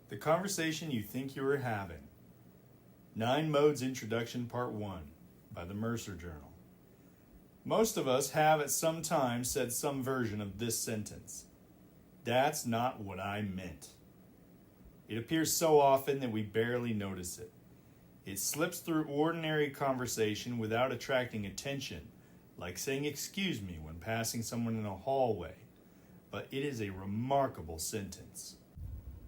The Conversation You Think You Were Having. 9 Modes Introduction Part 1 by the Mercer Journal. Most of us have at some time said some version of this sentence. That's not what I meant. It appears so often that we barely notice it. It slips through ordinary conversation without attracting attention, like saying excuse me when passing someone in a hallway. But it is a remarkable sentence.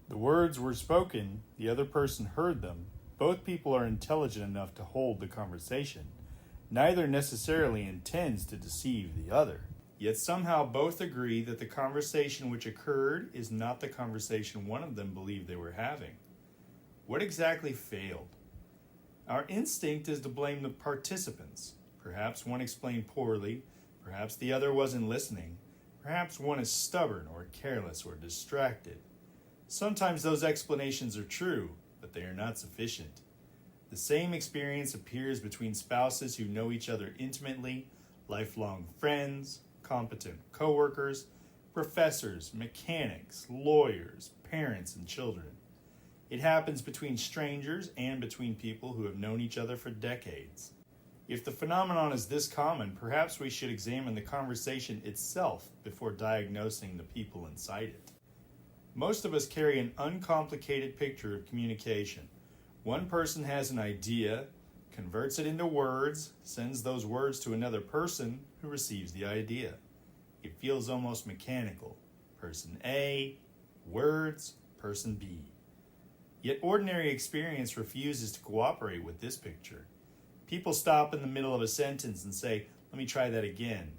The words were spoken, the other person heard them, both people are intelligent enough to hold the conversation. Neither necessarily intends to deceive the other. Yet somehow both agree that the conversation which occurred is not the conversation one of them believed they were having. What exactly failed? Our instinct is to blame the participants. Perhaps one explained poorly, perhaps the other wasn't listening, perhaps one is stubborn or careless or distracted. Sometimes those explanations are true, but they are not sufficient. The same experience appears between spouses who know each other intimately, lifelong friends, competent coworkers, professors, mechanics, lawyers, parents, and children. It happens between strangers and between people who have known each other for decades. If the phenomenon is this common, perhaps we should examine the conversation itself before diagnosing the people inside it. Most of us carry an uncomplicated picture of communication. One person has an idea, converts it into words, sends those words to another person who receives the idea. It feels almost mechanical. Person A, words, person B. Yet ordinary experience refuses to cooperate with this picture. People stop in the middle of a sentence and say, "Let me try that again."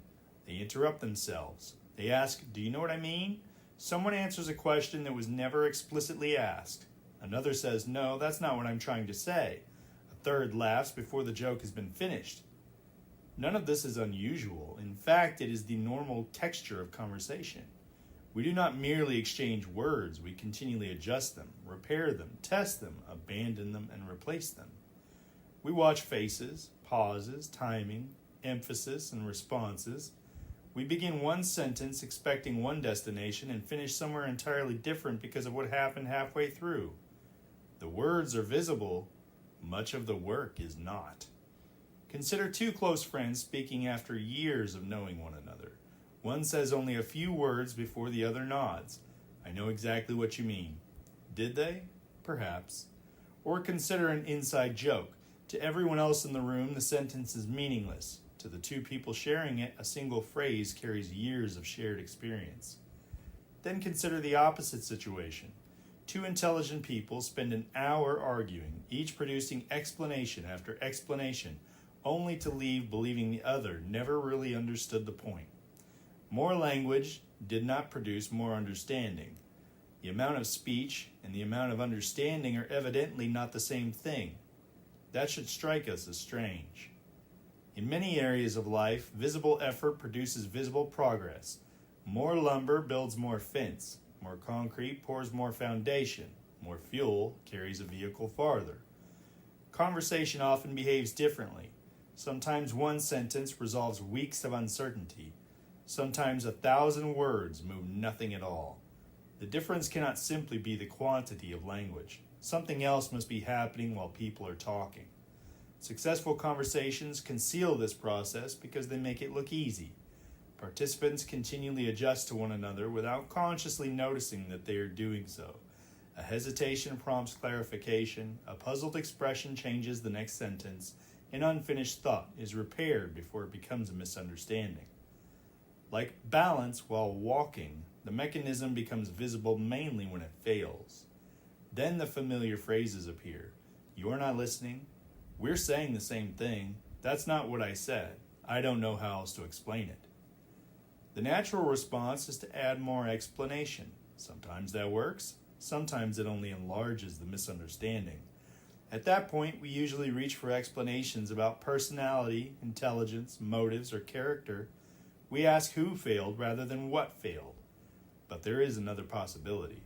They interrupt themselves. They ask, "Do you know what I mean?" Someone answers a question that was never explicitly asked. Another says, "No, that's not what I'm trying to say." A third laughs before the joke has been finished. None of this is unusual. In fact, it is the normal texture of conversation. We do not merely exchange words, we continually adjust them, repair them, test them, abandon them, and replace them. We watch faces, pauses, timing, emphasis, and responses. We begin one sentence expecting one destination and finish somewhere entirely different because of what happened halfway through. The words are visible, much of the work is not. Consider 2 close friends speaking after years of knowing one another. One says only a few words before the other nods. "I know exactly what you mean." Did they? Perhaps. Or consider an inside joke. To everyone else in the room, the sentence is meaningless. To the 2 people sharing it, a single phrase carries years of shared experience. Then consider the opposite situation. 2 intelligent people spend an hour arguing, each producing explanation after explanation, only to leave believing the other never really understood the point. More language did not produce more understanding. The amount of speech and the amount of understanding are evidently not the same thing. That should strike us as strange. In many areas of life, visible effort produces visible progress. More lumber builds more fence. More concrete pours more foundation. More fuel carries a vehicle farther. Conversation often behaves differently. Sometimes one sentence resolves weeks of uncertainty. Sometimes 1,000 words move nothing at all. The difference cannot simply be the quantity of language. Something else must be happening while people are talking. Successful conversations conceal this process because they make it look easy. Participants continually adjust to one another without consciously noticing that they are doing so. A hesitation prompts clarification, a puzzled expression changes the next sentence, an unfinished thought is repaired before it becomes a misunderstanding. Like balance while walking, the mechanism becomes visible mainly when it fails. Then the familiar phrases appear. "You're not listening. We're saying the same thing. That's not what I said. I don't know how else to explain it." The natural response is to add more explanation. Sometimes that works. Sometimes it only enlarges the misunderstanding. At that point, we usually reach for explanations about personality, intelligence, motives, or character. We ask who failed rather than what failed. But there is another possibility.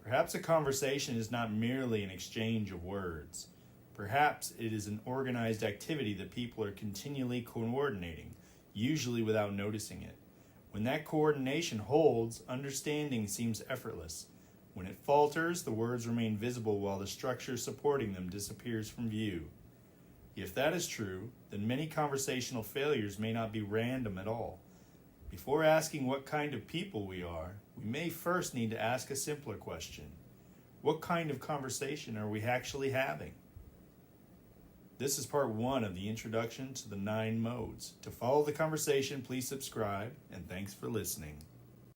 Perhaps a conversation is not merely an exchange of words. Perhaps it is an organized activity that people are continually coordinating, usually without noticing it. When that coordination holds, understanding seems effortless. When it falters, the words remain visible while the structure supporting them disappears from view. If that is true, then many conversational failures may not be random at all. Before asking what kind of people we are, we may first need to ask a simpler question. What kind of conversation are we actually having? This is part 1 of the introduction to the 9 modes. To follow the conversation, please subscribe, and thanks for listening.